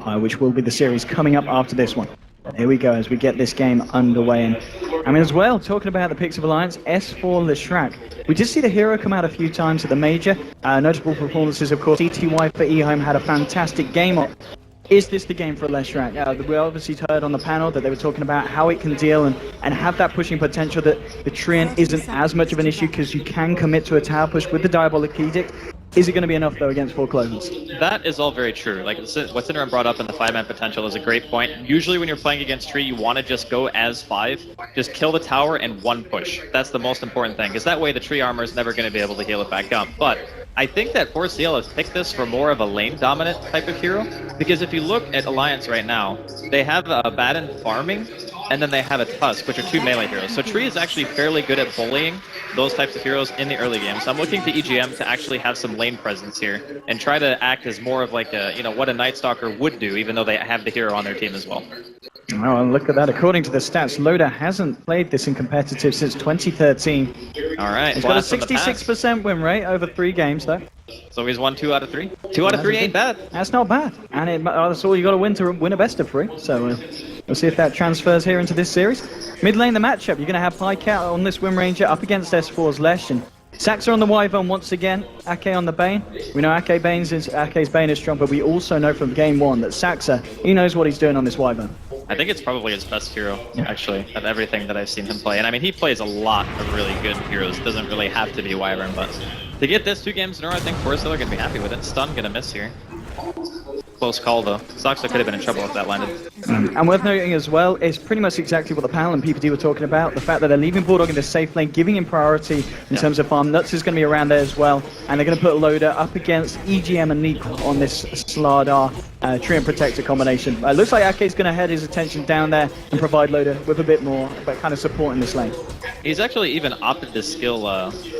Empire, which will be the series coming up after this one. Here we go as we get this game underway. And I mean, as well, talking about the picks of Alliance, S4 Leshrac. We did see the hero come out a few times at the major. Notable performances, of course, CTY for eHome had a fantastic game on. Is this the game for Leshrac? We obviously heard on the panel that they were talking about how it can deal and have that pushing potential, that the Treant isn't as much of an issue because you can commit to a tower push with the Diabolic Edict. Is it going to be enough, though, against 4 Clovers? That is all very true. Like, what Syndrome brought up in the 5-man potential is a great point. Usually when you're playing against Tree, you want to just go as 5. Just kill the tower and 1 push. That's the most important thing, because that way the Tree armor is never going to be able to heal it back up. But I think that 4CL has picked this for more of a lane-dominant type of hero, because if you look at Alliance right now, they have a Batten farming, and then they have a Tusk, which are 2 melee heroes. So Tree is actually fairly good at bullying those types of heroes in the early game. So I'm looking to EGM to actually have some lane presence here and try to act as more of like a, what a Night Stalker would do, even though they have the hero on their team as well. Oh, and look at that. According to the stats, Loda hasn't played this in competitive since 2013. All right. He's got a 66% win rate over 3 games, though. So he's won 2 out of 3? 2 out of 3 ain't bad. That's not bad. And that's all you got to win a best of 3. So we'll see if that transfers here into this series. Mid lane, the matchup. You're going to have Pycat on this Wind Ranger up against S4's Lesh. And Saxa on the Wyvern once again. Ake on the Bane. We know Ake's Bane is strong, but we also know from game 1 that Saxa, he knows what he's doing on this Wyvern. I think it's probably his best hero, actually, of everything that I've seen him play. And I mean, he plays a lot of really good heroes. It doesn't really have to be Wyvern, but to get this 2 games in a row, I think 4CL are going to be happy with it. Stun going to miss here. Close call, though. Saxa could have been in trouble if that landed. And worth noting as well is pretty much exactly what the panel and PPD were talking about. The fact that they're leaving Bulldog in the safe lane, giving him priority in terms of farm. Nuts is going to be around there as well. And they're going to put Loda up against EGM and Neek on this Slardar Treant Protector combination. Looks like Ake's going to head his attention down there and provide Loda with a bit more, but kind of support in this lane. He's actually even opted to skill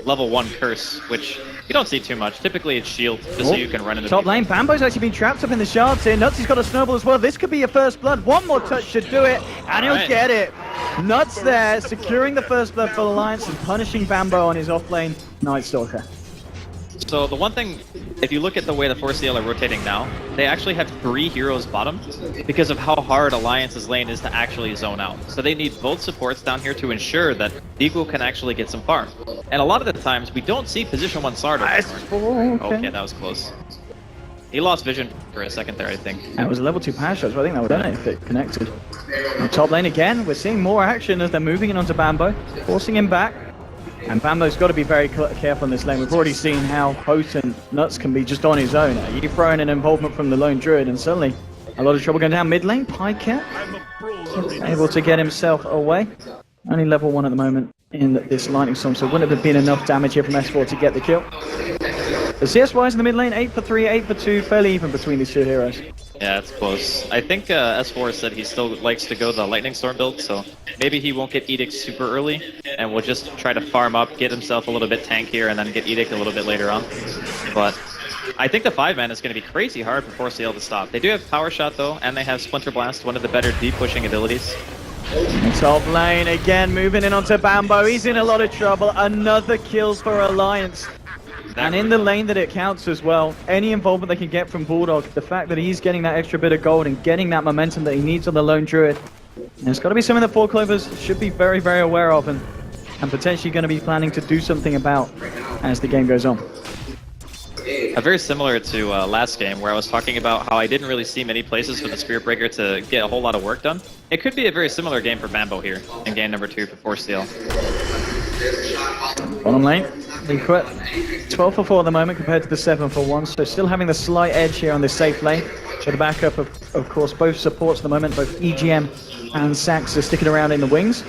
level 1 Curse, which you don't see too much. Typically it's shield, just so you can run into top lane. Bambo's actually been trapped up in the shards here. Nutsy's got a snowball as well. This could be a first blood. One more touch should do it, and he'll get it. Nuts there, securing the first blood for Alliance and punishing Bambo on his off-lane Night Stalker. So the one thing, if you look at the way the 4CL are rotating now, they actually have 3 heroes bottom because of how hard Alliance's lane is to actually zone out. So they need both supports down here to ensure that Deagle can actually get some farm. And a lot of the times, we don't see position 1 Slardar. Okay, that was close. He lost vision for a second there, I think. That was a level 2 power shot, so I think that would have done it if it connected. And top lane again, we're seeing more action as they're moving in onto Bambo, forcing him back. And Bambo's got to be very careful in this lane. We've already seen how potent Nuts can be just on his own. You throw in an involvement from the lone druid and suddenly a lot of trouble going down mid lane. Pycat able to get himself away. Only level 1 at the moment in this lightning storm, so wouldn't have been enough damage here from S4 to get the kill. The CS-wise in the mid lane, 8 for 3, 8 for 2, fairly even between these 2 heroes. Yeah, it's close. I think S4 said he still likes to go the Lightning Storm build, so maybe he won't get Edict super early, and will just try to farm up, get himself a little bit tankier, and then get Edict a little bit later on. But I think the 5-man is going to be crazy hard for 4CL to stop. They do have Power Shot, though, and they have Splinter Blast, one of the better deep pushing abilities. Top lane again, moving in onto Bambo. He's in a lot of trouble. Another kills for Alliance. And in the lane that it counts as well, any involvement they can get from Bulldog, the fact that he's getting that extra bit of gold and getting that momentum that he needs on the lone druid, it's got to be something that 4 Clovers should be very, very aware of and potentially going to be planning to do something about as the game goes on. Very similar to last game, where I was talking about how I didn't really see many places for the Spirit Breaker to get a whole lot of work done. It could be a very similar game for Bambo here in game number 2 for 4CL. Bottom lane, we quit 12 for 4 at the moment compared to the 7 for 1, so still having the slight edge here on this safe lane. So the backup of course, both supports at the moment, both EGM and Sax are sticking around in the wings.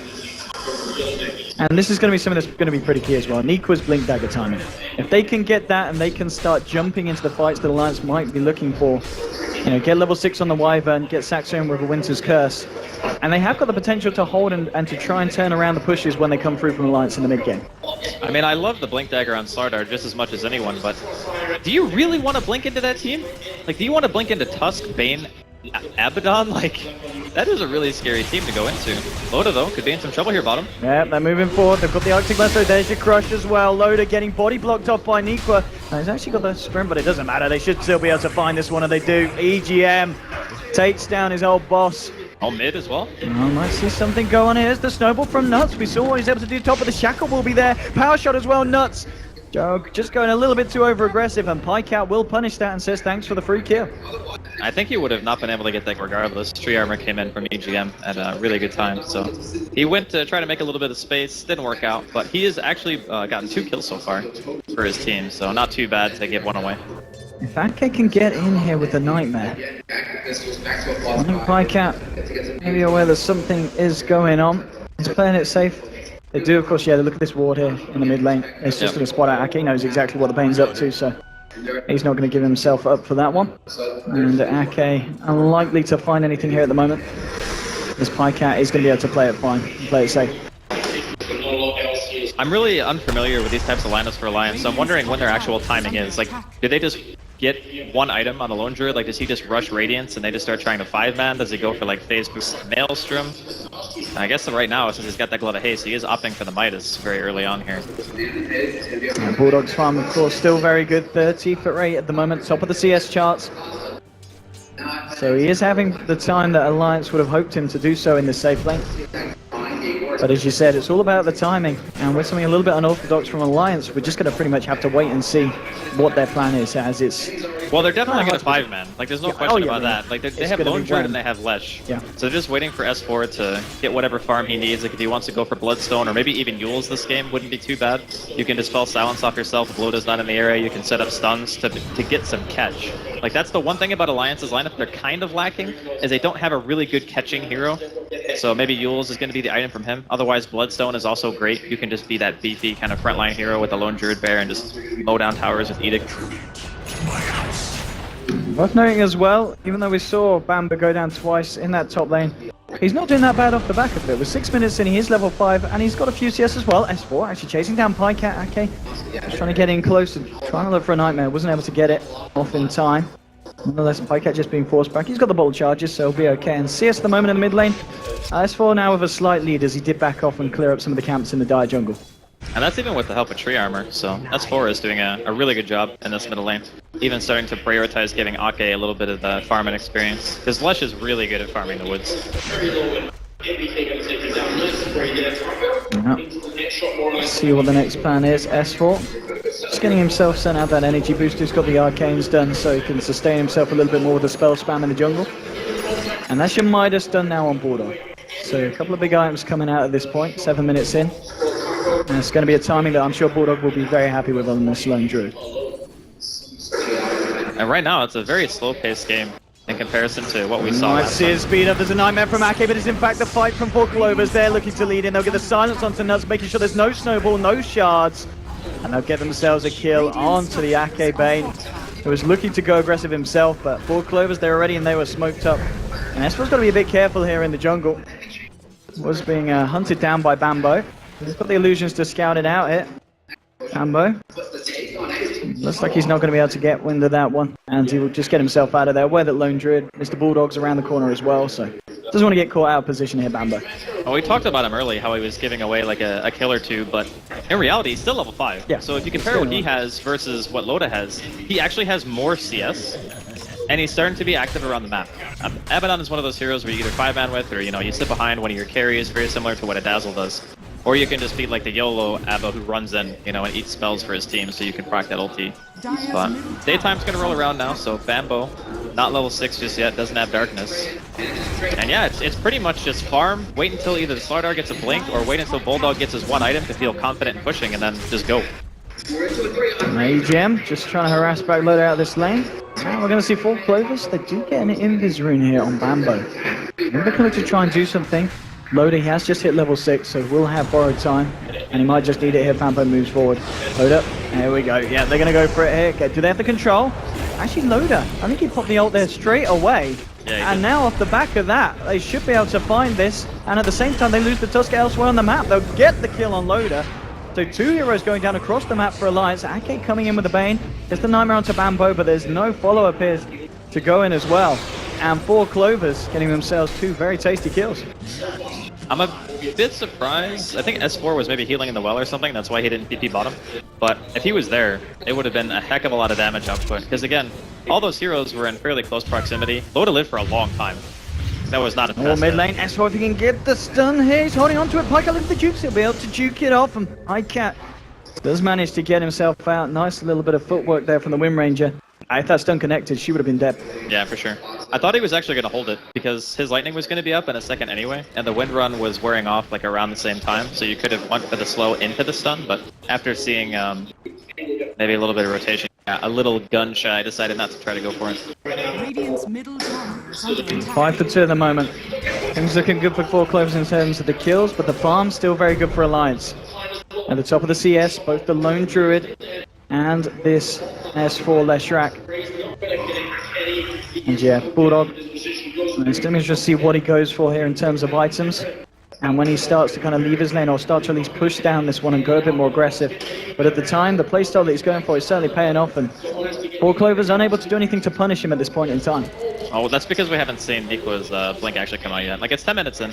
And this is going to be something that's going to be pretty key as well. Niqua's Blink Dagger timing. If they can get that and they can start jumping into the fights that Alliance might be looking for, get level 6 on the Wyvern, get Saxo in with a Winter's Curse. And they have got the potential to hold and to try and turn around the pushes when they come through from Alliance in the mid game. I mean, I love the Blink Dagger on Slardar just as much as anyone, but do you really want to blink into that team? Like, do you want to blink into Tusk, Bane, Abaddon, like, that is a really scary team to go into. Loda, though, could be in some trouble here, bottom. Yeah, they're moving forward. They've got the Arctic Blast, so there's your crush as well. Loda getting body blocked off by Nikwa. Now, he's actually got the sprint, but it doesn't matter. They should still be able to find this one, and they do. EGM takes down his old boss. All mid as well. Oh, might see something go on. Here's the snowball from Nuts. We saw what he's able to do. Top of the shackle will be there. Power shot as well, Nuts. Joe just going a little bit too over-aggressive, and Pycat will punish that and says thanks for the free kill. I think he would have not been able to get that regardless. Tree Armor came in from EGM at a really good time, so he went to try to make a little bit of space, didn't work out, but he has actually gotten 2 kills so far for his team, so not too bad to give one away. If Ake can get in here with the Nightmare, I think Pycat maybe aware that something is going on. He's playing it safe. They do, of course, yeah, look at this ward here in the mid lane. It's just going to spot out Ake. He knows exactly what the Bane's up to, so he's not going to give himself up for that one. And Ake, unlikely to find anything here at the moment. This Pycat is going to be able to play it fine, play it safe. I'm really unfamiliar with these types of lineups for Alliance, so I'm wondering when their actual timing is. Like, do they just get one item on the Lone Druid? Like, does he just rush Radiance and they just start trying to 5-man? Does he go for, like, Phase Boost Maelstrom? I guess that right now, since he's got that Glove of Haste, he is opting for the Midas very early on here. And Bulldog's farm, of course, still very good. 30-foot rate at the moment, top of the CS charts. So he is having the time that Alliance would have hoped him to do so in the safe lane. But as you said, it's all about the timing, and with something a little bit unorthodox from Alliance, we're just going to pretty much have to wait and see what their plan is, as it's... Well, they're definitely going to 5-man. Like, there's no question about that. Like, they have Lone Druid and they have Lesh. Yeah. So they're just waiting for S4 to get whatever farm he needs. Like, if he wants to go for Bloodstone, or maybe even Yules this game, wouldn't be too bad. You can dispel Silence off yourself if Loda's not in the area. You can set up stuns to get some catch. Like, that's the one thing about Alliance's lineup they're kind of lacking, is they don't have a really good catching hero. So maybe Yules is going to be the item from him. Otherwise, Bloodstone is also great. You can just be that beefy kind of frontline hero with the Lone Druid Bear and just mow down towers with Edict. Worth noting as well, even though we saw Bamba go down twice in that top lane, he's not doing that bad off the back of it. With 6 minutes in, he is level 5, and he's got a few CS as well. S4 actually chasing down Pycat. Ake just trying to get in close and trying to look for a Nightmare. Wasn't able to get it off in time. Nonetheless, Pycat just being forced back. He's got the bolt charges, so he'll be okay. And CS at the moment in the mid lane. S4 now with a slight lead as he did back off and clear up some of the camps in the dire jungle. And that's even with the help of Tree Armor, so S4 is doing a really good job in this middle lane. Even starting to prioritize giving Ake a little bit of the farming experience, because Lesh is really good at farming the woods. Let's see what the next plan is. S4 just getting himself sent out that energy boost. He's got the arcanes done so he can sustain himself a little bit more with the spell spam in the jungle. And that's your Midas done now on Bulldog. So a couple of big items coming out at this point, 7 minutes in. And it's going to be a timing that I'm sure Bulldog will be very happy with on this Lone Druid. And right now, it's a very slow-paced game in comparison to what we saw Nice last time. speed up. There's a Nightmare from Ake, but it's in fact the fight from 4 Clovers. They're looking to lead in. They'll get the silence onto Nuts, making sure there's no snowball, no shards. And they'll get themselves a kill onto the Ake Bane, who was looking to go aggressive himself, but 4 Clovers, they're ready and they were smoked up. And S4's got to be a bit careful here in the jungle. Was being hunted down by Bambo. He's got the illusions to scout it out here. Bambo. Looks like he's not going to be able to get wind of that one. And he will just get himself out of there. Aware that Lone Druid, Mr. Bulldog's around the corner as well, so doesn't want to get caught out of position here, Bambo. Well, we talked about him early, how he was giving away like a kill or two, but in reality, he's still level 5. Yeah, so if you compare what he has versus what Loda has, he actually has more CS, and he's starting to be active around the map. Abaddon is one of those heroes where you either 5-man with, or you sit behind one of your carries, very similar to what a Dazzle does. Or you can just be like the YOLO Abba who runs in, and eats spells for his team so you can proc that ulti. But daytime's gonna roll around now, so Bambo, not level 6 just yet, doesn't have darkness. And yeah, it's pretty much just farm, wait until either the Slardar gets a blink, or wait until Bulldog gets his one item to feel confident in pushing, and then just go. AGM just trying to harass back Loda out of this lane. Now we're going to see 4 Clovers. They do get an Invis rune here on Bambo. They're going to try and do something. Loda, he has just hit level 6, so we'll have borrowed time. And he might just need it here. Bambo moves forward. Loda, there we go. Yeah, they're going to go for it here. Okay, do they have the control? Actually, Loda, I think he popped the ult there straight away. Yeah, and now off the back of that, they should be able to find this. And at the same time, they lose the Tusker elsewhere on the map. They'll get the kill on Loda. So 2 heroes going down across the map for Alliance. Ake coming in with the Bane. There's the Nightmare onto Bambo, but there's no follow-up here to go in as well. and 4 Clovers getting themselves 2 very tasty kills. I'm a bit surprised. I think S4 was maybe healing in the well or something. That's why he didn't PP bottom. But if he was there, it would have been a heck of a lot of damage output. Because again, all those heroes were in fairly close proximity. Loda lived for a long time. That was not a test. Mid lane, S4 if he can get the stun here. He's holding on to it. Pika looking for the jukes. He'll be able to juke it off. And Icat does manage to get himself out. Nice little bit of footwork there from the Wind Ranger. If that stun connected, she would have been dead. Yeah, for sure. I thought he was actually going to hold it because his lightning was going to be up in a second anyway, and the wind run was wearing off like around the same time, so you could have went for the slow into the stun, but after seeing maybe a little bit of rotation, a little gun shy, I decided not to try to go for it. Radiant's middle tower is under attack. 5 for 2 at the moment. Things looking good for 4 Clovers in terms of the kills, but the farm's still very good for Alliance. At the top of the CS, both the Lone Druid and this S4 Leshrac. And yeah, Bulldog. Let me just see what he goes for here in terms of items. And when he starts to kind of leave his lane or start to at least push down this one and go a bit more aggressive. But at the time, the playstyle that he's going for is certainly paying off, and 4 Clovers unable to do anything to punish him at this point in time. Oh, well, that's because we haven't seen Nico's blink actually come out yet. Like, it's 10 minutes in.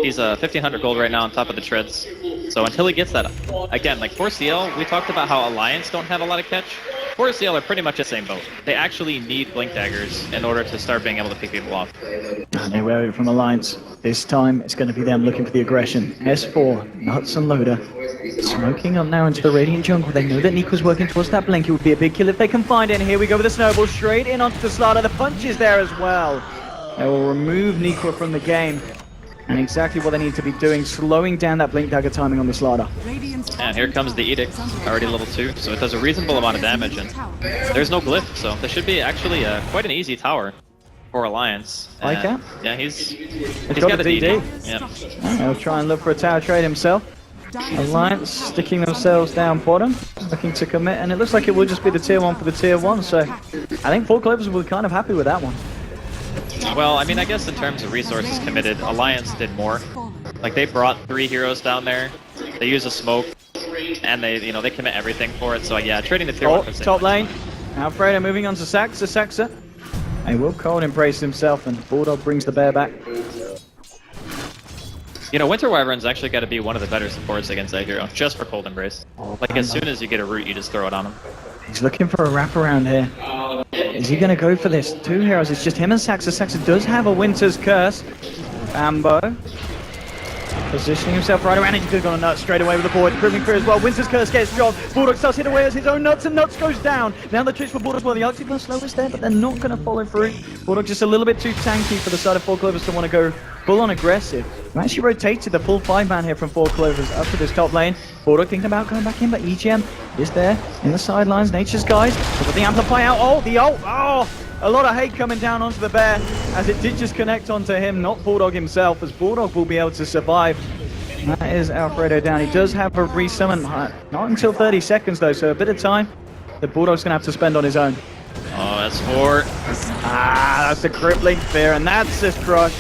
He's 1,500 gold right now on top of the treads. So until he gets that, again, like 4CL, we talked about how Alliance don't have a lot of catch. 4CL are pretty much the same boat. They actually need blink daggers in order to start being able to pick people off. And they wear it from Alliance. This time, it's going to be them looking for the aggression. S4, Nuts and Loda, smoking up now into the Radiant jungle. They know that Nico's working towards that blink. It would be a big kill if they can find it. And here we go with the snowball straight in onto the Slaughter. The punch is there as well. They will remove Nico from the game. And exactly what they need to be doing, slowing down that blink dagger timing on the Slaughter. And here comes the Edict, already level 2, so it does a reasonable amount of damage, and there's no glyph, so this should be actually quite an easy tower for Alliance. Like that? Yeah, he's got a DD. Yeah. He'll try and look for a tower trade himself. Alliance sticking themselves down bottom, looking to commit, and it looks like it will just be the tier 1 for the tier 1, so I think 4 Clovers will be kind of happy with that one. Well, I mean, I guess in terms of resources committed, Alliance did more. Like, they brought 3 heroes down there, they use a smoke, and they commit everything for it, so yeah, trading the tier 1 for top lane. Alfredo moving on to Saxa. He will cold embrace himself, and Bulldog brings the bear back. You know, Winter Wyvern's actually got to be one of the better supports against that hero, just for cold embrace. Like, as soon as you get a root, you just throw it on him. He's looking for a wraparound here. Is he going to go for this? 2 heroes, it's just him and Saxa. Saxa does have a Winter's Curse. Bambo positioning himself right around, and he could have gone a Nut straight away with the board, proving through as well. Winter's Curse gets dropped. Bulldog starts hit away as his own Nuts, and Nuts goes down. Now the tricks for Bulldog as well. The ulti plus slow is there, but they're not going to follow through. Bulldog just a little bit too tanky for the side of 4 Clovers to want to go full on aggressive. We actually rotated the full 5-man here from 4 Clovers up to this top lane. Bulldog thinking about going back in, but EGM is there in the sidelines. Nature's Guys. Look at the Amplify out. Oh, the ult. Oh, a lot of hate coming down onto the bear, as it did just connect onto him, not Bulldog himself, as Bulldog will be able to survive. That is Alfredo down. He does have a resummon, not until 30 seconds though, so a bit of time that Bulldog's going to have to spend on his own. Oh, that's 4. That's a crippling fear, and that's his crush.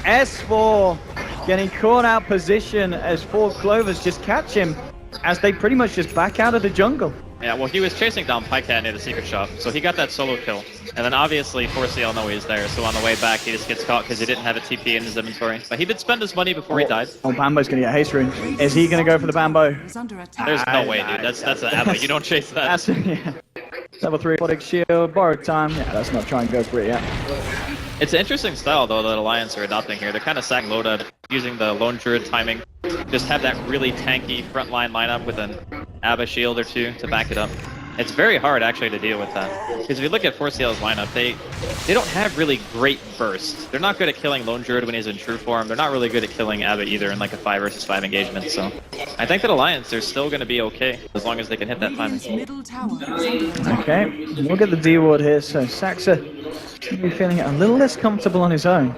S4 getting caught out position as 4 Clovers just catch him as they pretty much just back out of the jungle. Yeah, well, he was chasing down Pycat near the secret shop, so he got that solo kill. And then obviously 4CL know he's there, so on the way back he just gets caught because he didn't have a TP in his inventory. But he did spend his money before he died. Oh, Bambo's going to get haste rune. Is he going to go for the Bambo? There's no way, dude. That's an Abba. You don't chase that. Yeah. Level 3 aquatic shield, borrowed time. Yeah, let's not try and go for it yet. It's an interesting style, though, that Alliance are adopting here. They're kind of sacking Loda, using the Lone Druid timing. Just have that really tanky frontline lineup with an Abba shield or 2 to back it up. It's very hard, actually, to deal with that. Because if you look at 4CL's lineup, they don't have really great burst. They're not good at killing Lone Druid when he's in true form. They're not really good at killing Abba either in like a 5 versus 5 engagement. So I think that Alliance, they're still going to be okay as long as they can hit that timing. Okay, we'll get the D ward here. So Saxa should be feeling a little less comfortable on his own.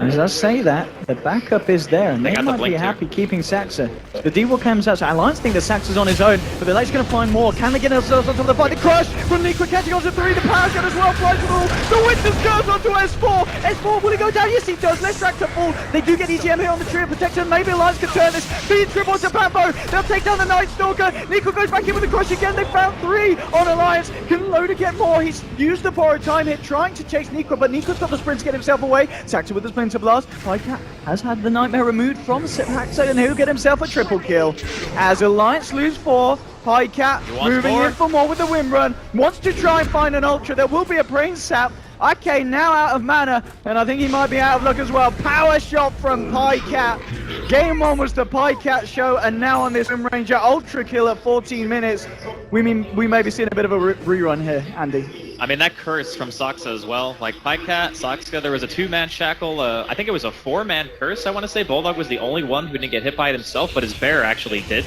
As I say that, the backup is there, and they got the might be blink too. happy keeping Saxa. The D-Will comes out, so Alliance think that Saxa's on his own, but the Light's going to find more. Can they get themselves onto the fight? The crush from Liquid catching onto 3, the power shot as well, flies with all. The Witness goes onto S4. S4, will he go down? Yes, he does. Let's track to fall. They do get EGM here on the tree of protection. Maybe Alliance can turn this. Feed triple to Bambo. They'll take down the Night Stalker. Liquid goes back in with the crush again. They found 3 on Alliance. Can Loda get more? He's used the borrowed time hit, trying to chase Nico, but Nico's got the sprint to get himself away. Saxa with the Splinter Blast. Pycat has had the Nightmare removed from Saxa, and he'll get himself a triple kill. As Alliance lose 4, Pycat moving in for more with the win run. Wants to try and find an Ultra. There will be a brain sap. Ake now out of mana, and I think he might be out of luck as well. Power shot from Pycat. Game 1 was the Pycat show, and now on this Rim Ranger Ultra kill at 14 minutes. We may be seeing a bit of a rerun here, Andy. I mean, that curse from Saxa as well. Like, Pycat, Saxa, there was a 2-man shackle. I think it was a 4-man curse, I want to say. Bulldog was the only one who didn't get hit by it himself, but his bear actually did.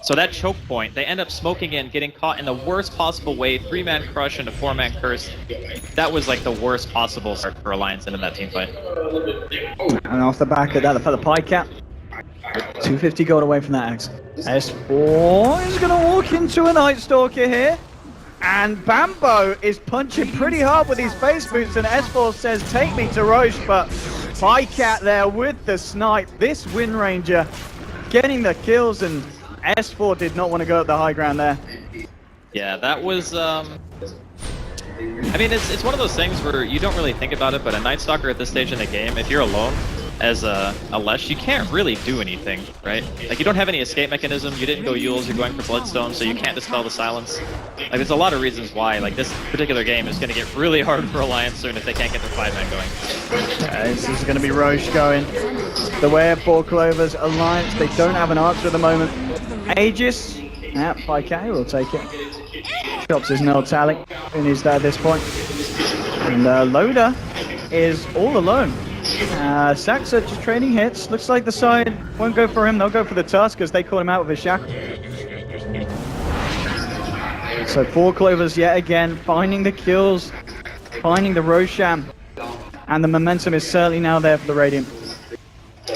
So that choke point, they end up smoking in, getting caught in the worst possible way. 3-man crush and a 4-man curse. That was like the worst possible start for Alliance into that team fight. And off the back of that, for the Pycat, 250 gold away from that axe. S4 is going to walk into a Night Stalker here. And Bambo is punching pretty hard with his face boots, and S4 says, take me to Roche, but Pycat there with the snipe. This Wind Ranger getting the kills, and S4 did not want to go at the high ground there. Yeah, that was, I mean, it's one of those things where you don't really think about it, but a Night Stalker at this stage in the game, if you're alone as a Lesh, you can't really do anything, right? Like, you don't have any escape mechanism, you didn't go Yules, you're going for Bloodstone, so you can't dispel the silence. Like, there's a lot of reasons why, like, this particular game is going to get really hard for Alliance soon if they can't get their 5-man going. This is going to be Roche going. The way of 4 Clovers, Alliance, they don't have an answer at the moment. Aegis, yeah, Pycat will take it. Chops his null tally, finished at this point. And Loda is all alone. Saxa just trading hits. Looks like the side won't go for him, they'll go for the Tusk as they caught him out with a shackle. So 4 Clovers yet again, finding the kills, finding the Rosham. And the momentum is certainly now there for the Radiant.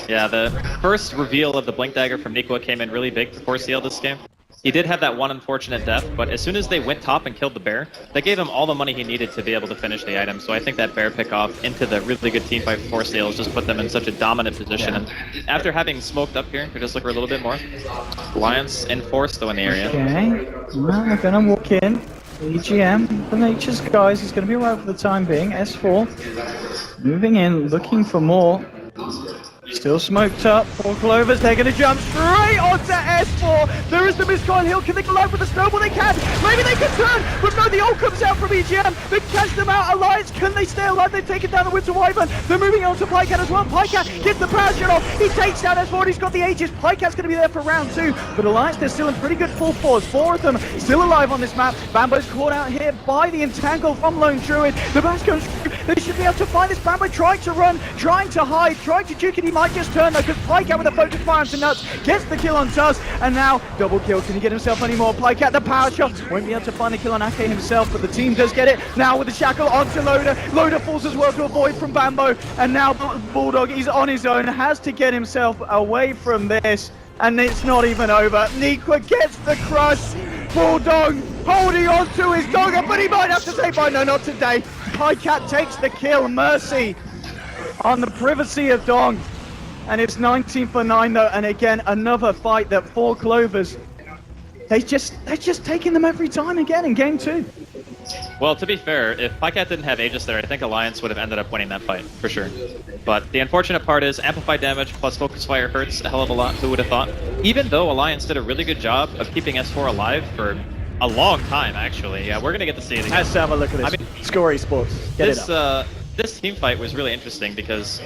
Yeah, the first reveal of the Blink Dagger from Nikwa came in really big for CL this game. He did have that one unfortunate death, but as soon as they went top and killed the bear, they gave him all the money he needed to be able to finish the item. So I think that bear pick off into the really good team fight for CL just put them in such a dominant position. Yeah. And after having smoked up here, we just look for a little bit more. Alliance enforced though in the area. Okay, well, they're gonna walk in. EGM, the Nature's guys, is gonna be right for the time being. S4 moving in, looking for more. Still smoked up, 4 Clovers, they're going to jump straight onto S4. There is the miscon hill, can they go live with the snowball? They can, maybe they can turn, but no, the ult comes out from EGM. They catch them out, Alliance, can they stay alive? They've taken down the Winter Wyvern. They're moving on to Pycat as well. Pycat gets the power shot off, he takes down S4, he's got the Aegis. Pycat's going to be there for round 2, but Alliance, they're still in pretty good full force. 4 of them still alive on this map. Bambo's caught out here by the Entangle from Lone Druid. The Bash goes, they should be able to find this. Bambo trying to run, trying to hide, trying to juke it. He might just turn though, because Pycat with a focus fire into Nuts gets the kill on Tusk, and now double kill. Can he get himself any more? Pycat, the power shot, won't be able to find the kill on Ake himself, but the team does get it. Now with the shackle onto Loda. Loda falls as well to avoid from Bambo, and now Bulldog is on his own, has to get himself away from this, and it's not even over. Nikwa gets the crush. Bulldog holding on to his dogger, but he might have to say bye. No, not today. Pycat takes the kill. Mercy on the privacy of Dong. And it's 19 for 9 though, and again, another fight that 4 Clovers, they're just taking them every time again in game 2. Well, to be fair, if Pycat didn't have Aegis there, I think Alliance would have ended up winning that fight, for sure. But the unfortunate part is, amplified damage plus focus fire hurts a hell of a lot, who would have thought? Even though Alliance did a really good job of keeping S4 alive for a long time, actually. Yeah, we're going to get to see it again. Let's have a look at this. I mean, Score Esports. Get it up. This team fight was really interesting because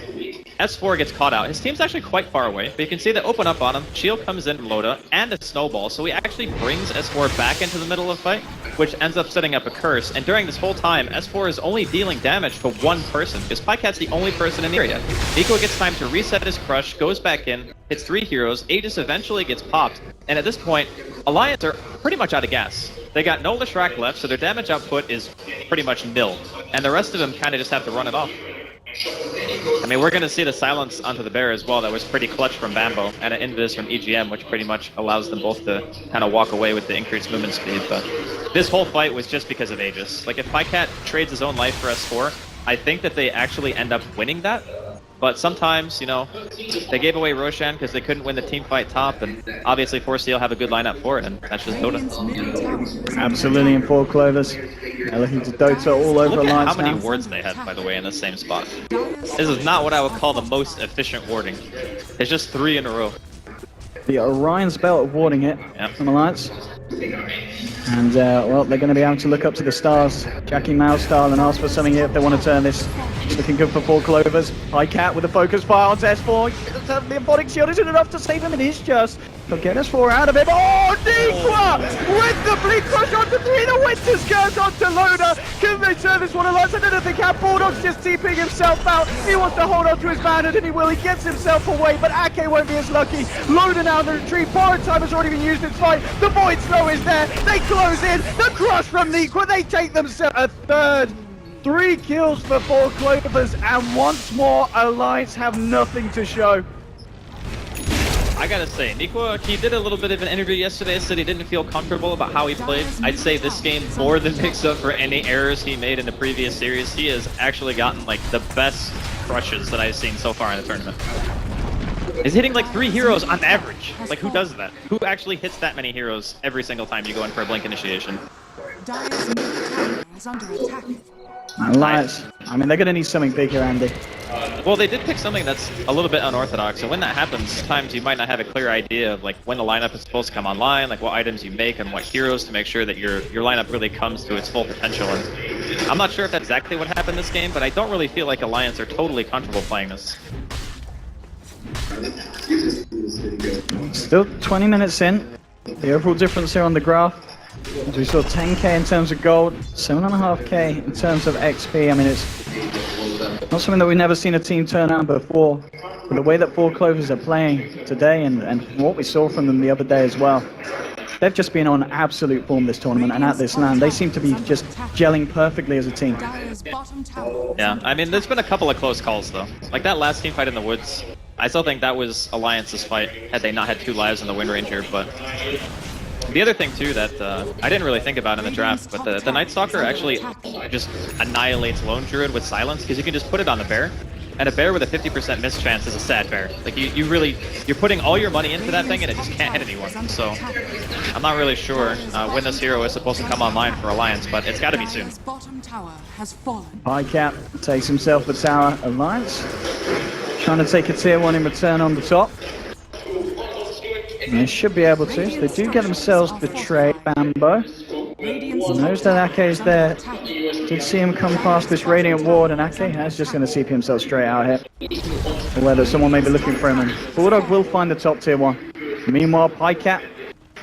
S4 gets caught out. His team's actually quite far away, but you can see they open up on him. Shield comes in from Loda and a snowball, so he actually brings S4 back into the middle of the fight, which ends up setting up a curse. And during this whole time, S4 is only dealing damage to one person, because Pycat's the only person in the area. Nico gets time to reset his crush, goes back in, hits 3 heroes, Aegis eventually gets popped, and at this point, Alliance are pretty much out of gas. They got no Leshrac left, so their damage output is pretty much nil, and the rest of them kind of just have to run it off. I mean, we're going to see the silence onto the bear as well. That was pretty clutch from Bambo, and an invis from EGM, which pretty much allows them both to kind of walk away with the increased movement speed. But this whole fight was just because of Aegis. Like, if Pycat trades his own life for S4, I think that they actually end up winning that. But sometimes, you know, they gave away Roshan because they couldn't win the team fight top, and obviously 4CL have a good lineup for it, and that's just Dota. Absolutely, in 4 Clovers. They're looking to Dota all over Look at Alliance how many now. wards they had, by the way, in the same spot. This is not what I would call the most efficient warding. It's just 3 in a row. The Orion's Belt of warding it from Alliance. And, well, they're going to be able to look up to the stars. Jackie Mao's style and ask for something here if they want to turn this. It's looking good for 4 Clovers. Pycat with a focus fire onto S4. The Embodic Shield isn't enough to save him. It is just. They'll get S4 out of it. Oh, Nikwa with the Bleak Crush onto 3. The Winter's Curse onto Loda. Can they turn this one Alliance? I don't think can. Bulldog's just TPing himself out. He wants to hold on to his bandit, and he will. He gets himself away, but Ake won't be as lucky. Loda now in the retreat. Forward time has already been used in fight. The Void Slow is there. They close in. The crush from Nikwa. They take themselves a third. 3 kills for 4 Clovers, and once more, Alliance have nothing to show. I gotta say, Nikwa, he did a little bit of an interview yesterday, said he didn't feel comfortable about how he played. I'd say this game more than makes up for any errors he made in the previous series. He has actually gotten like the best crushes that I've seen so far in the tournament. He's hitting like 3 heroes on average. Like, who does that? Who actually hits that many heroes every single time you go in for a Blink initiation? Dire's middle tower is under attack. Alliance, I mean, they're going to need something big here, Andy. Well, they did pick something that's a little bit unorthodox, and when that happens, sometimes you might not have a clear idea of like when the lineup is supposed to come online, like what items you make and what heroes to make sure that your lineup really comes to its full potential. And I'm not sure if that's exactly what happened this game, but I don't really feel like Alliance are totally comfortable playing this. Still 20 minutes in. The overall difference here on the graph, as we saw 10k in terms of gold, 7.5k in terms of XP. I mean, it's not something that we've never seen a team turn out before. But the way that 4 Clovers are playing today and what we saw from them the other day as well, they've just been on absolute form this tournament and at this land. They seem to be just gelling perfectly as a team. Yeah, I mean, there's been a couple of close calls though. Like that last team fight in the woods, I still think that was Alliance's fight had they not had 2 lives in the Wind Ranger, but the other thing too that I didn't really think about in the draft, but the Night Stalker actually just annihilates Lone Druid with silence because you can just put it on the bear, and a bear with a 50% miss chance is a sad bear. Like you're putting all your money into that thing and it just can't hit anyone. So I'm not really sure when this hero is supposed to come online for Alliance, but it's got to be soon. Pycat takes himself a tower. Alliance trying to take a tier 1 in return on the top. And they should be able to. So they do get themselves the trade. Bambo knows that Ake is there. Did see him come past this Radiant Ward, and Ake is just going to CP himself straight out here. Or whether someone may be looking for him. And Bulldog will find the top tier 1. Meanwhile, Pycat,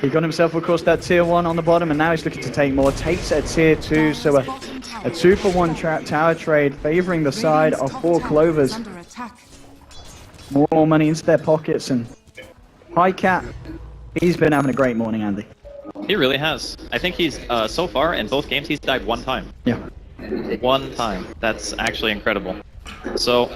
he got himself, of course, that tier 1 on the bottom, and now he's looking to take more. Takes a tier 2, so a 2-for-1 tower trade, favoring the side of 4 Clovers. More money into their pockets, and Pycat, he's been having a great morning, Andy. He really has. I think he's, so far, in both games, he's died 1 time. Yeah. 1 time. That's actually incredible. So,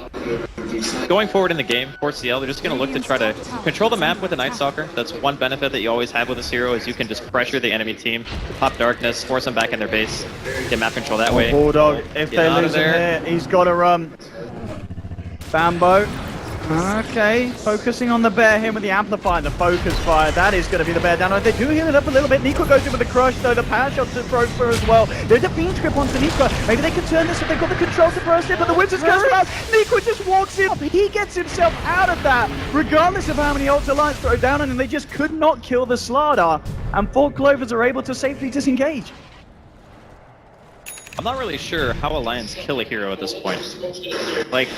going forward in the game, 4CL, they're just going to look to try to control the map with the Night Stalker. That's one benefit that you always have with this hero, is you can just pressure the enemy team, pop darkness, force them back in their base, get map control that way. Bulldog, if they lose him here, he's got to run. Bambo. Okay, focusing on the bear here with the amplifier, the focus fire. That is going to be the bear down. They do heal it up a little bit. Nikwa goes in with the crush, though. The power shot's to throw for as well. There's a Fiend Grip onto Nikwa. Maybe they can turn this if they've got the control to burst it, but the Winter's Curse around. Nikwa just walks in. He gets himself out of that, regardless of how many ults Alliance throw down on him. They just could not kill the Slardar, and 4 Clovers are able to safely disengage. I'm not really sure how Alliance kill a hero at this point. Like,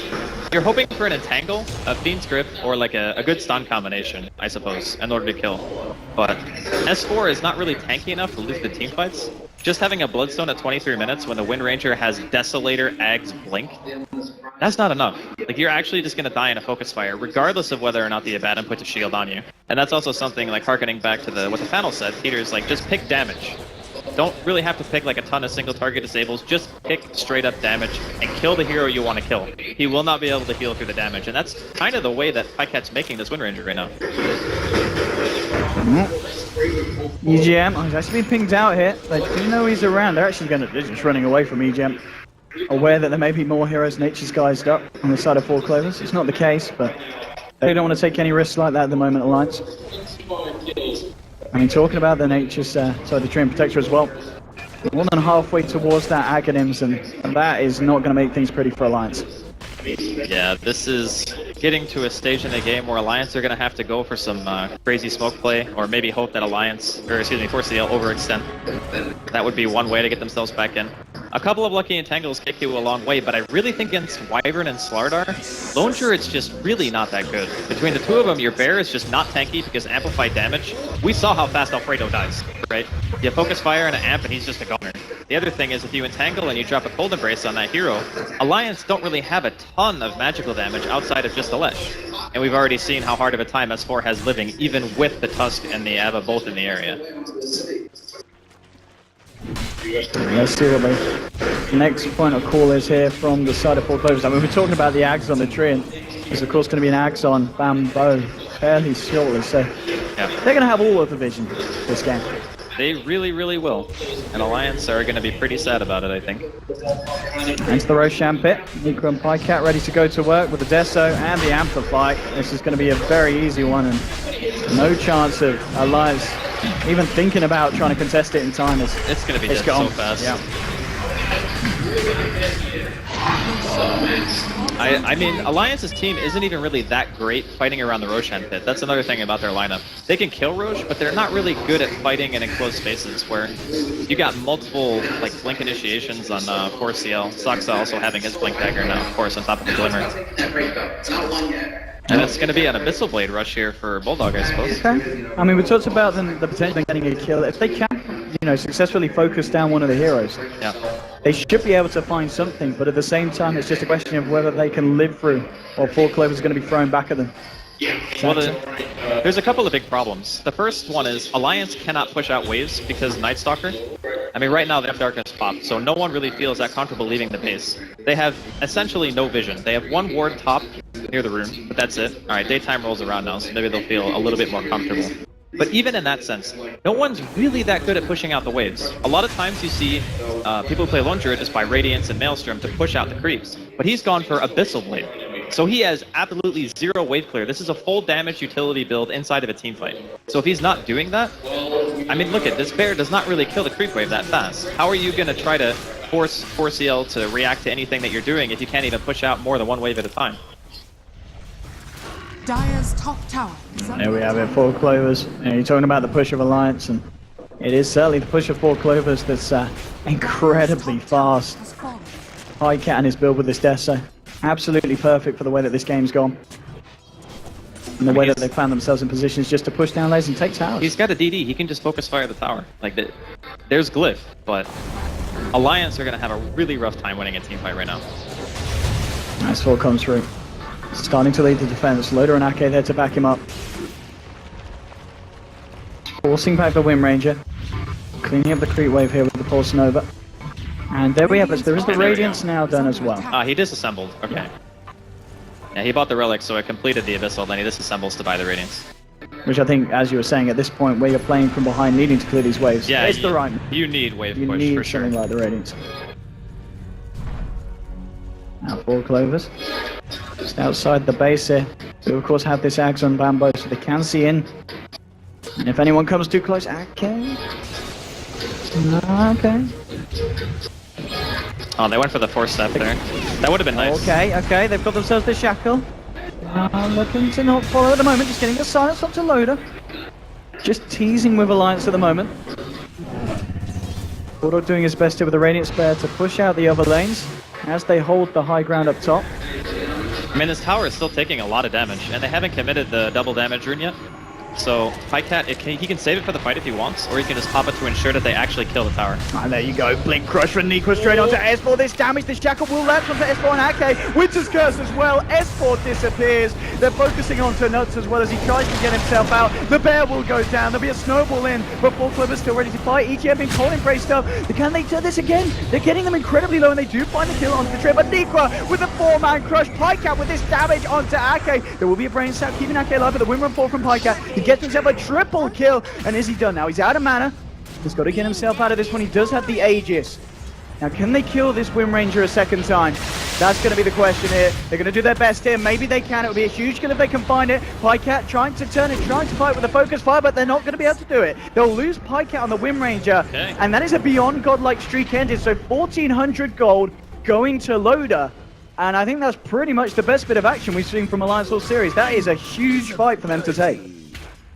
you're hoping for an Entangle, a Fiend's Grip, or like a good stun combination, I suppose, in order to kill. But S4 is not really tanky enough to lose the team fights. Just having a Bloodstone at 23 minutes when the Wind Ranger has Desolator, Ags, Blink, that's not enough. Like, you're actually just going to die in a Focus Fire, regardless of whether or not the Abaddon puts a shield on you. And that's also something, like, harkening back to what the panel said, Peter's like, just pick damage. Don't really have to pick like a ton of single target disables. Just pick straight up damage and kill the hero you want to kill. He will not be able to heal through the damage, and that's kind of the way that Pycat's making this win ranger right now. EGM, he's actually been pinged out here. They do know he's around. They're just running away from EGM. Aware that there may be more heroes Nature's guised up on the side of Four Clovers. It's not the case, but they don't want to take any risks like that at the moment, Alliance. I mean, talking about the Nature's side, the Treant Protector as well. More than halfway towards that Aghanims, and that is not going to make things pretty for Alliance. Yeah, this is getting to a stage in the game where Alliance are going to have to go for some crazy smoke play, or maybe hope that Force CL overextend. That would be one way to get themselves back in. A couple of lucky entangles kick you a long way, but I really think against Wyvern and Slardar, Lone Druid's just really not that good. Between the two of them, your Bear is just not tanky because amplified damage. We saw how fast Alfredo dies, right? You focus fire and an amp and he's just a goner. The other thing is if you entangle and you drop a Cold Embrace on that hero, Alliance don't really have a ton of magical damage outside of just a Lesh. And we've already seen how hard of a time S4 has living, even with the Tusk and the Ava both in the area. Let's see what the next point of call is here from the side of Four Clovers. I mean, we're talking about the Ags on the tree, and there's of course going to be an Ags on Bambo fairly shortly, so yeah. They're going to have all of the vision this game. They really, really will. And Alliance are going to be pretty sad about it, I think. Into the Roshan pit. Nico and Pycat ready to go to work with the Deso and the Amplify. This is going to be a very easy one, and no chance of Alliance even thinking about trying to contest it in time. It's going to be dead so fast. Yeah. I mean, Alliance's team isn't even really that great fighting around the Roshan pit. That's another thing about their lineup. They can kill Rosh, but they're not really good at fighting in enclosed spaces where you got multiple like blink initiations on 4CL. Saksa also having his blink dagger now, of course, on top of the Glimmer. And it's going to be an Abyssal Blade rush here for Bulldog, I suppose. Okay. I mean, we talked about the potential of getting a kill. If they can, successfully focus down one of the heroes, yeah, they should be able to find something, but at the same time, it's just a question of whether they can live through, or Four Clovers is going to be thrown back at them. Well, there's a couple of big problems. The first one is Alliance cannot push out waves because Night Stalker. I mean, right now they have Darkness Pop, so no one really feels that comfortable leaving the base. They have essentially no vision. They have one ward top near the rune, but that's it. Alright, daytime rolls around now, so maybe they'll feel a little bit more comfortable. But even in that sense, no one's really that good at pushing out the waves. A lot of times you see people who play Lone Druid just buy Radiance and Maelstrom to push out the creeps, but he's gone for Abyssal Blade. So he has absolutely zero wave clear. This is a full damage utility build inside of a team fight. So if he's not doing that, I mean, look at this bear does not really kill the creep wave that fast. How are you going to try to force 4CL to react to anything that you're doing if you can't even push out more than one wave at a time? Dire's top tower is under There we have it, Four Clovers. You're talking about the push of Alliance, and it is certainly the push of Four Clovers that's incredibly fast. Pycat and his build with this Deso. Absolutely perfect for the way that this game's gone. And the way that they found themselves in positions just to push down lanes and take towers. He's got a DD, he can just focus fire the tower. Like, there's Glyph, but Alliance are going to have a really rough time winning a team fight right now. Nice Four comes through. Starting to lead the defense. Loader and Ake there to back him up. Forcing back the Wind Ranger. Cleaning up the creep wave here with the Pulse Nova. And there we have it. There is the Radiance now done as well. He disassembled. Okay. Yeah, he bought the relic, so it completed the Abyssal, then he disassembles to buy the Radiance. Which I think, as you were saying, at this point where you're playing from behind, needing to clear these waves, yeah, it's the right. You need wave you push need for sure. something like the Radiance. Now Four Clovers. Just outside the base here. We of course have this Ags on Bambo, so they can see in. And if anyone comes too close, okay. Okay. Oh, they went for the 4-step there. That would have been nice. Okay, they've got themselves the shackle. Looking to not follow at the moment, just getting the silence up to Loader. Just teasing with Alliance at the moment. Bulldog doing his best here with the Radiant Spare to push out the other lanes as they hold the high ground up top. I mean, this tower is still taking a lot of damage, and they haven't committed the double damage rune yet. So, Pycat, he can save it for the fight if he wants, or he can just pop it to ensure that they actually kill the tower. And there you go, Blink Crush from Nico straight onto S4. This damage, this Jackal will lapse onto S4 and Ake. Winter's Curse as well. S4 disappears. They're focusing onto Nuts as well as he tries to get himself out. The bear will go down. There'll be a snowball in, but 4Clover's still ready to fight. EGM being caught in brace up. Can they do this again? They're getting them incredibly low, and they do find the kill onto the trip. But Nikwa with a 4-man crush. Pycat with this damage onto Ake. There will be a brain sap keeping Ake alive, but the win run 4 from Pycat. He gets himself a triple kill, and is he done now? He's out of mana. He's got to get himself out of this one. He does have the Aegis. Now, can they kill this Wind Ranger a second time? That's going to be the question here. They're going to do their best here. Maybe they can. It would be a huge kill if they can find it. Pycat trying to turn it, trying to fight with a focus fire, but they're not going to be able to do it. They'll lose Pycat on the Wind Ranger, and that is a beyond godlike streak ended. So 1,400 gold going to Loader. And I think that's pretty much the best bit of action we've seen from Alliance All Series. That is a huge fight for them to take.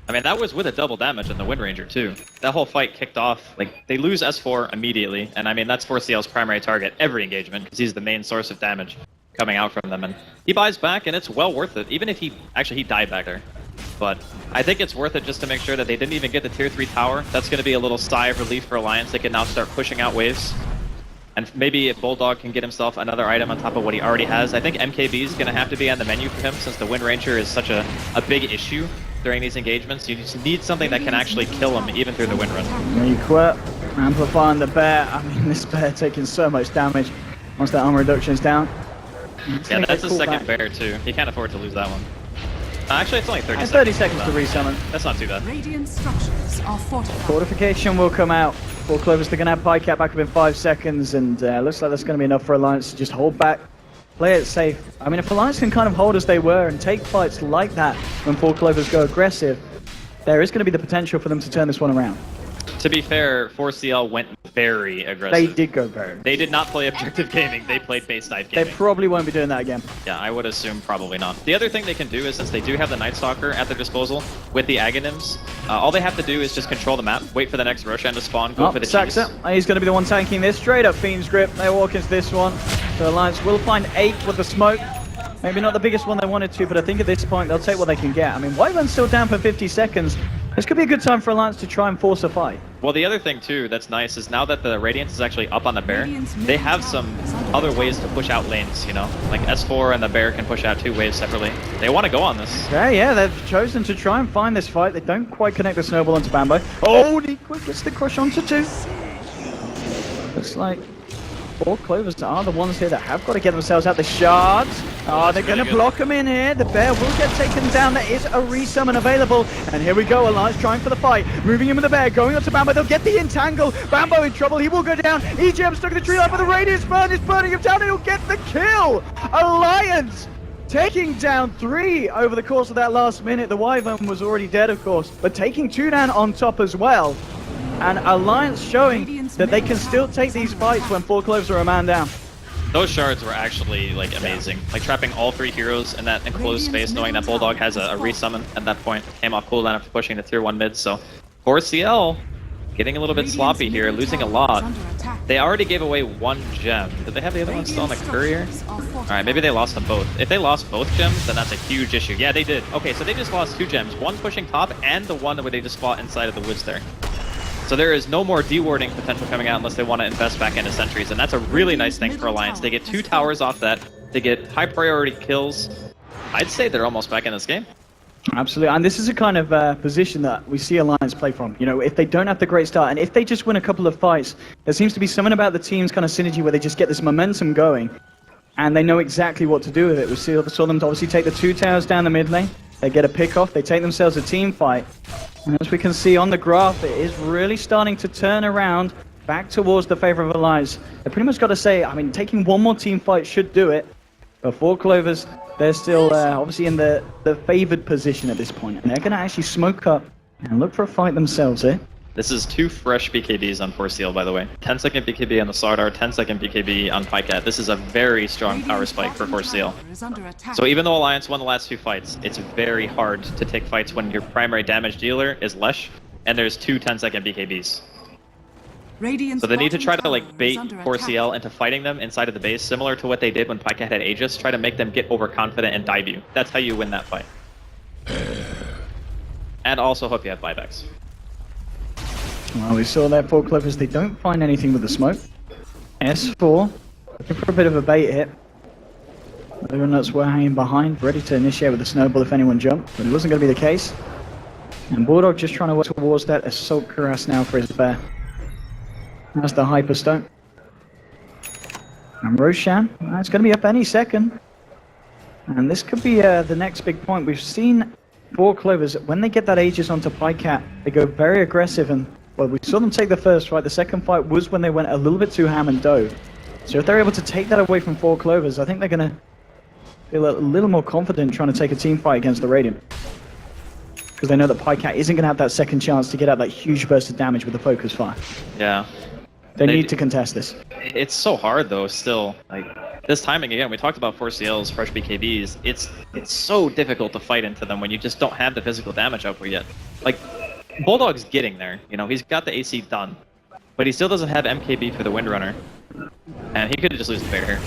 I mean, that was with a double damage in the Wind Ranger, too. That whole fight kicked off, like, they lose S4 immediately, and I mean, that's 4CL's primary target every engagement, because he's the main source of damage coming out from them, and he buys back, and it's well worth it, even if he died back there. But I think it's worth it just to make sure that they didn't even get the tier 3 tower. That's going to be a little sigh of relief for Alliance. They can now start pushing out waves. And maybe if Bulldog can get himself another item on top of what he already has. I think MKB is going to have to be on the menu for him since the Wind Ranger is such a big issue during these engagements. You just need something that can actually kill him even through the Wind Run. Requip, amplifying the bear. I mean, this bear taking so much damage once that armor reduction is down. Yeah, that's the second bear too. He can't afford to lose that one. Actually, it's only 30 seconds. 30 seconds to resummon. That's not too bad. Radiant structures are fortified. Fortification will come out. 4Clovers, they're going to have Pycat back up in 5 seconds, and looks like that's going to be enough for Alliance to just hold back, play it safe. I mean, if Alliance can kind of hold as they were and take fights like that when 4Clovers go aggressive, there is going to be the potential for them to turn this one around. To be fair, 4CL went very aggressive. They did go very. They did not play objective gaming. They played base dive gaming. They probably won't be doing that again. Yeah, I would assume probably not. The other thing they can do is, since they do have the Night Stalker at their disposal with the Aghanims, all they have to do is just control the map, wait for the next Roshan to spawn, go for the cheese. He's going to be the one tanking this. Straight up Fiend's Grip. They walk into this one. So Alliance will find 8 with the smoke. Maybe not the biggest one they wanted to, but I think at this point they'll take what they can get. I mean, Wyvern's still down for 50 seconds. This could be a good time for Alliance to try and force a fight. Well, the other thing, too, that's nice is now that the Radiance is actually up on the Bear, they have some other ways to push out lanes, you know? Like S4 and the Bear can push out 2 waves separately. They want to go on this. Okay, yeah, they've chosen to try and find this fight. They don't quite connect the snowball onto Bambo. Oh, Nikwa gets the crush onto 2. Looks like 4Clovers are the ones here that have got to get themselves out the shards. Oh, they're going to block him in here. The bear will get taken down. There is a resummon available. And here we go. Alliance trying for the fight. Moving in with the bear. Going on to Bambo. They'll get the entangle. Bambo in trouble. He will go down. EGM stuck in the tree line, but the radius burn is burning him down, and he'll get the kill. Alliance taking down 3 over the course of that last minute. The Wyvern was already dead, of course, but taking 2 down on top as well. And Alliance showing that they can still take these fights when 4Clovers are a man down. Those shards were actually, like, amazing. Like, trapping all 3 heroes in that enclosed space, knowing that Bulldog has a resummon at that point. Came off cooldown after pushing the tier 1 mid, so 4CL getting a little bit sloppy here, losing a lot. They already gave away 1 gem. Did they have the other one still on the courier? Alright, maybe they lost them both. If they lost both gems, then that's a huge issue. Yeah, they did. Okay, so they just lost 2 gems. One pushing top, and the one where they just fought inside of the woods there. So there is no more dewarding potential coming out unless they want to invest back into sentries, and that's a really nice thing for Alliance. They get 2 towers off that, they get high priority kills. I'd say they're almost back in this game. Absolutely, and this is a kind of position that we see Alliance play from. You know, if they don't have the great start, and if they just win a couple of fights, there seems to be something about the team's kind of synergy where they just get this momentum going, and they know exactly what to do with it. We saw them obviously take the 2 towers down the mid lane, they get a pick off, they take themselves a team fight. And as we can see on the graph, it is really starting to turn around back towards the favor of Alliance. They pretty much got to say, I mean, taking 1 more team fight should do it. But 4Clovers, they're still obviously in the favored position at this point. And they're going to actually smoke up and look for a fight themselves here. This is 2 fresh BKBs on 4CL, by the way. 10-second BKB on the Sardar, 10-second BKB on Pycat. This is a very strong power spike for 4CL. So even though Alliance won the last 2 fights, it's very hard to take fights when your primary damage dealer is Lesh, and there's 2 10-second BKBs. So they need to try to like bait 4CL into fighting them inside of the base, similar to what they did when Pycat had Aegis. Try to make them get overconfident and dive you. That's how you win that fight. And also hope you have buybacks. Well, we saw that 4Clovers, they don't find anything with the smoke. S4, looking for a bit of a bait hit. Nuts were hanging behind, ready to initiate with the snowball if anyone jumped, but it wasn't going to be the case. And Bulldog just trying to work towards that assault cuirass now for his bear. That's the Hyperstone. And Roshan, it's going to be up any second. And this could be the next big point. We've seen 4 Clovers, when they get that Aegis onto Pycat, they go very aggressive. And well, we saw them take the first fight. The second fight was when they went a little bit too ham and dove. So if they're able to take that away from 4 Clovers, I think they're going to feel a little more confident trying to take a team fight against the Radiant. Because they know that Pycat isn't going to have that second chance to get out that huge burst of damage with the focus fire. Yeah. They need to contest this. It's so hard though, still. Like, this timing again, we talked about 4CLs, fresh BKBs. It's so difficult to fight into them when you just don't have the physical damage output yet. Like, Bulldog's getting there, you know, he's got the AC done. But he still doesn't have MKB for the Windrunner. And he could just lose the bear here.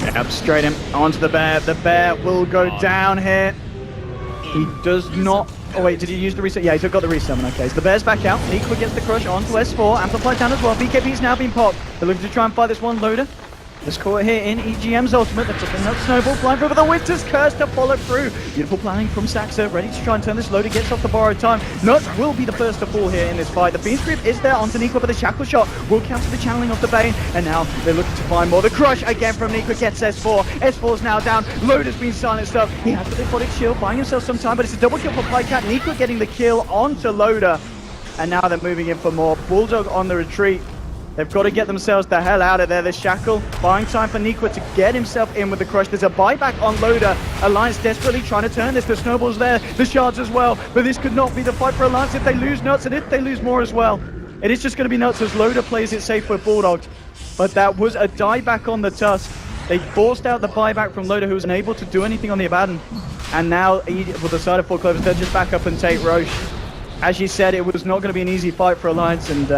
Yep, straight him onto the bear. The bear will go down here. He does not... Oh wait, did he use the reset? Yeah, he's got the resummon. Okay, so the bear's back out. Niqua gets the crush onto S4. Amplified down as well. BKB's now been popped. They're looking to try and fight this one loader. Let's call it here in EGM's ultimate. They're flipping that snowball, flying through with the Winter's Curse to follow through. Beautiful planning from Saxa, ready to try and turn this loader, gets off the borrowed time. Nuts will be the first to fall here in this fight. The Fiend's Grip is there onto Niqua, but the Shackle Shot will counter the channeling of the Bane. And now they're looking to find more. The crush again from Niqua gets S4. S4's now down. Loader's been silenced up. He has the Biphotic Shield, buying himself some time, but it's a double kill for Pycat. Niqua getting the kill onto Loader. And now they're moving in for more. Bulldog on the retreat. They've got to get themselves the hell out of there. The Shackle, buying time for Niqua to get himself in with the crush. There's a buyback on Loader. Alliance desperately trying to turn this. The snowball's there, the shards as well. But this could not be the fight for Alliance if they lose Nuts and if they lose more as well. It is just going to be Nuts as Loader plays it safe with Bulldog. But that was a dieback on the Tusk. They forced out the buyback from Loader, who was unable to do anything on the Abaddon. And now, with the side of 4 Clovers, they'll just back up and take Roche. As you said, it was not going to be an easy fight for Alliance, and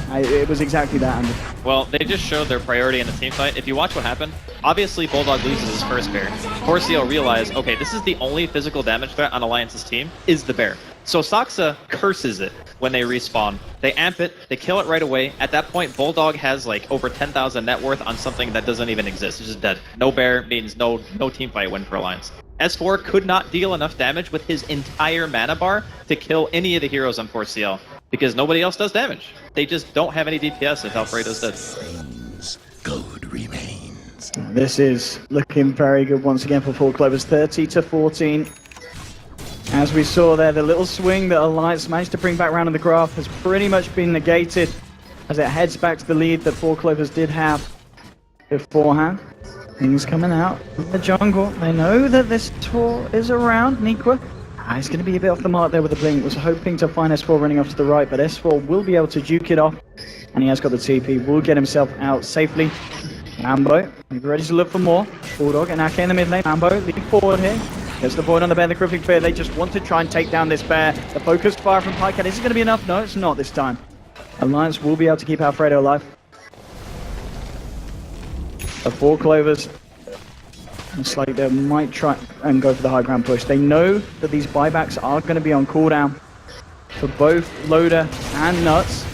it was exactly that, Andy. Well, they just showed their priority in the team fight. If you watch what happened, obviously Bulldog loses his first bear. 4CL realized, okay, this is the only physical damage threat on Alliance's team, is the bear. So Saxa curses it when they respawn. They amp it, they kill it right away. At that point, Bulldog has like over 10,000 net worth on something that doesn't even exist. It's just dead. No bear means no team fight win for Alliance. S4 could not deal enough damage with his entire mana bar to kill any of the heroes on 4CL. Because nobody else does damage. They just don't have any DPS if Alfredo's dead. Good remains. This is looking very good once again for 4 Clovers, 30-14. As we saw there, the little swing that Alliance managed to bring back round in the graph has pretty much been negated as it heads back to the lead that 4 Clovers did have beforehand. Things coming out in the jungle. They know that this tour is around. Niqua. He's going to be a bit off the mark there with the blink. Was hoping to find S4 running off to the right, but S4 will be able to juke it off. And he has got the TP. Will get himself out safely. Ambo, ready to look for more. Bulldog and Ake in the mid lane. Ambo leading forward here. Gets the void on the bear, the Crippling Fear. They just want to try and take down this bear. The focused fire from Pycat. Is it going to be enough? No, it's not this time. Alliance will be able to keep Alfredo alive. The 4 Clovers. It's like they might try and go for the high ground push. They know that these buybacks are going to be on cooldown for both Loader and Nuts.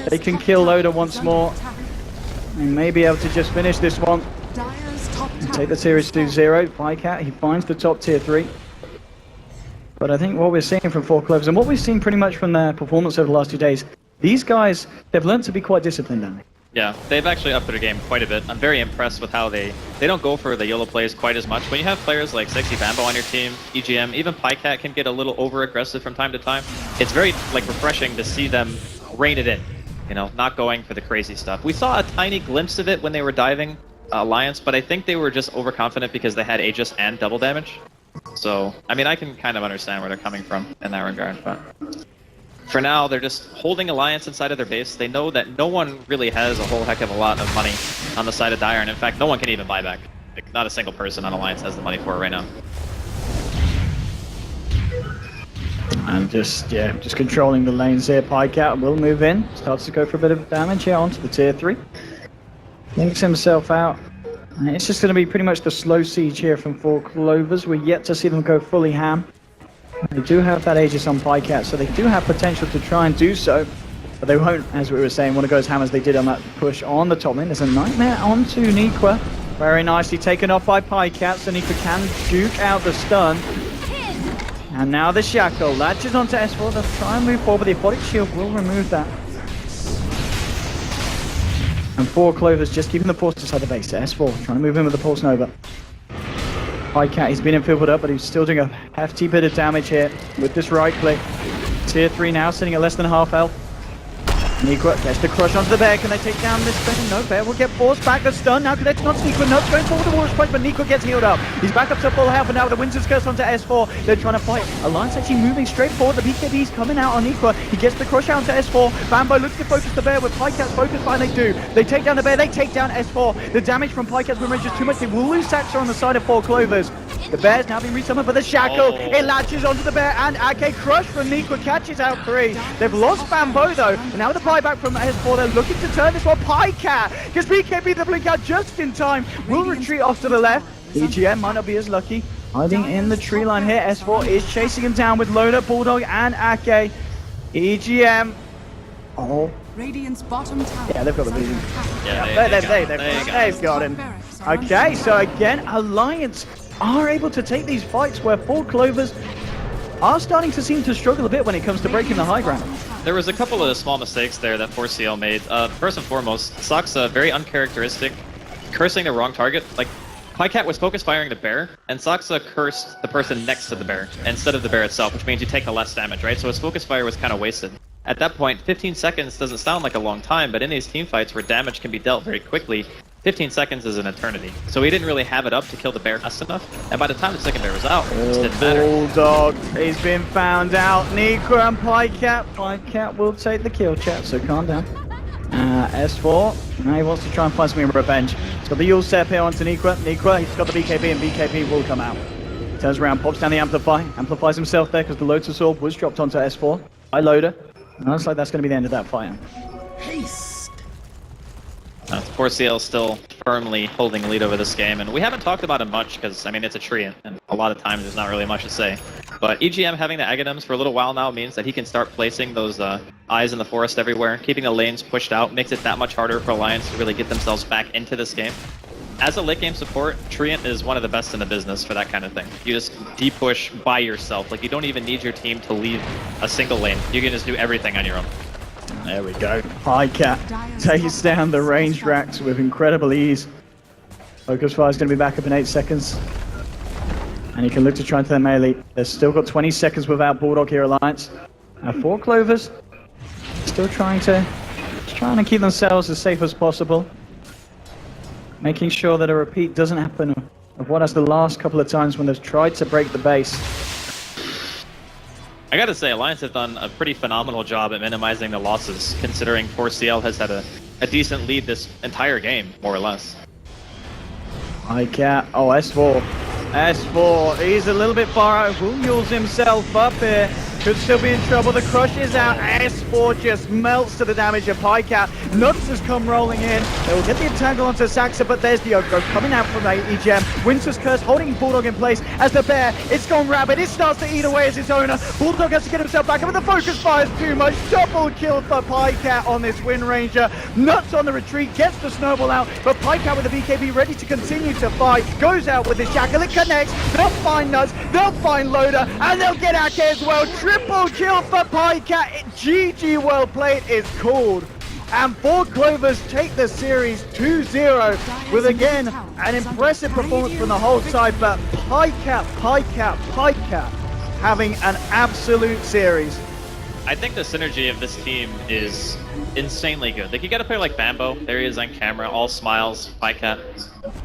They can kill Loader once more. They may be able to just finish this one. And take the series to 0. Pycat, he finds the top tier 3. But I think what we're seeing from 4 Clovers, and what we've seen pretty much from their performance over the last 2 days, these guys, they've learned to be quite disciplined, haven't they? Yeah, they've actually upped their game quite a bit. I'm very impressed with how they don't go for the YOLO plays quite as much. When you have players like Sexy Bambo on your team, EGM, even Pycat can get a little over-aggressive from time to time. It's very refreshing to see them rein it in, you know, not going for the crazy stuff. We saw a tiny glimpse of it when they were diving Alliance, but I think they were just overconfident because they had Aegis and double damage. So, I mean, I can kind of understand where they're coming from in that regard, but for now, they're just holding Alliance inside of their base. They know that no one really has a whole heck of a lot of money on the side of Dire, and in fact, no one can even buy back. Like, not a single person on Alliance has the money for it right now. And just controlling the lanes here. Pycat will move in. Starts to go for a bit of damage here onto the tier 3. Links himself out. And it's just going to be pretty much the slow siege here from 4 Clovers. We're yet to see them go fully ham. They do have that Aegis on Pycat, so they do have potential to try and do so. But they won't, as we were saying, want to go as ham as they did on that push on the top lane. There's a nightmare onto Niqua. Very nicely taken off by Pycat. Sonika can juke out the stun. And now the Shackle latches onto S4. They'll try and move forward, but the Aquatic Shield will remove that. And 4 Clovers just keeping the Force inside the base. S4 trying to move in with the Pulse Nova. Pycat, he's been infilled up, but he's still doing a hefty bit of damage here with this right click. Tier 3 now, sitting at less than half health. Nikwa gets the crush onto the bear. Can they take down this thing? No, bear will get forced back. The stun now connecting onto Nikwa. Nuts going forward towards punch, but Nikwa gets healed up. He's back up to full health, and now with the Winter's Curse onto S4. They're trying to fight. Alliance actually moving straight forward. The BKB's coming out on Nikwa. He gets the crush out onto S4. Bambo looks to focus the bear with Pycat's focus fire. They do. They take down the bear. They take down S4. The damage from Pycat's win range is too much. They will lose Saxa on the side of 4 Clovers. The bear's now being resummoned for the Shackle. It latches onto the bear, and Ake crush from Nikwa catches out 3. They've lost Bambo though. And now the buyback from S4. They're looking to turn this one. Pycat gets BKB the blink out just in time. Will retreat off to the left. EGM might not be as lucky. Hiding in the tree line here. S4 is chasing him down with Loda, Bulldog, and Ake. EGM. Oh. Radiant's bottom tower. Yeah, they've got the beating. Yeah, They've got him. Okay, so again, Alliance are able to take these fights where 4 Clovers are starting to seem to struggle a bit when it comes to breaking the high ground. There was a couple of small mistakes there that 4CL made. First and foremost, Saxa, very uncharacteristic, cursing the wrong target. Like, Pycat was focus firing the bear, and Saxa cursed the person next to the bear instead of the bear itself, which means you take the less damage, right? So his focus fire was kind of wasted. At that point, 15 seconds doesn't sound like a long time, but in these team fights where damage can be dealt very quickly, 15 seconds is an eternity. So he didn't really have it up to kill the bear fast enough, and by the time the second bear was out, it just didn't matter. Bulldog, he's been found out. Nikwa and Pycat. Pycat will take the kill, chat, so calm down. S4, now he wants to try and find some revenge. He's got the Yule step here onto Nikwa. Nikwa, he's got the BKB, and BKB will come out. Turns around, pops down the Amplify, amplifies himself there because the Lotus Orb was dropped onto S4 by Loda. And looks like that's going to be the end of that fight. Haste. 4CL still firmly holding lead over this game, and we haven't talked about it much because, I mean, it's a tree, and a lot of times there's not really much to say. But EGM having the Aghanims for a little while now means that he can start placing those eyes in the forest everywhere, keeping the lanes pushed out, makes it that much harder for Alliance to really get themselves back into this game. As a late game support, Treant is one of the best in the business for that kind of thing. You just de-push by yourself. Like, you don't even need your team to leave a single lane. You can just do everything on your own. There we go. Pycat takes down the ranged racks with incredible ease. Focus Fire is going to be back up in 8 seconds. And he can look to try and turn melee. They've still got 20 seconds without Bulldog here, Alliance. 4 Clovers still trying to keep themselves as safe as possible. Making sure that a repeat doesn't happen of what has the last couple of times when they've tried to break the base. I gotta say, Alliance have done a pretty phenomenal job at minimizing the losses, considering 4CL has had a decent lead this entire game, more or less. Pycat, oh, S4. S4, he's a little bit far out. Will mules himself up here. Could still be in trouble. The crush is out. S4 just melts to the damage of Pycat. Nuts has come rolling in. They will get the entangle onto Saxa, but there's the Ogre coming out from EGM. Winter's Curse holding Bulldog in place as the bear. It's gone rabid. It starts to eat away as its owner. Bulldog has to get himself back up, but the focus fires too much. Double kill for Pycat on this Wind Ranger. Nuts on the retreat, gets the snowball out, but Pycat with the BKB ready to continue to fight. Goes out with the Shackle. It connects. They'll find Nuts. They'll find Loda, and they'll get Ake as well. Triple kill for Pycat. GG well played is called. And 4 Clovers take the series 2-0 with, again, an impressive performance from the whole side, but Pycat having an absolute series. I think the synergy of this team is insanely good. Like, you got a player like Bambo, there he is on camera, all smiles, Pycat.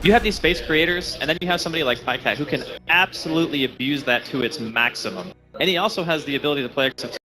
You have these space creators, and then you have somebody like Pycat who can absolutely abuse that to its maximum. And he also has the ability to play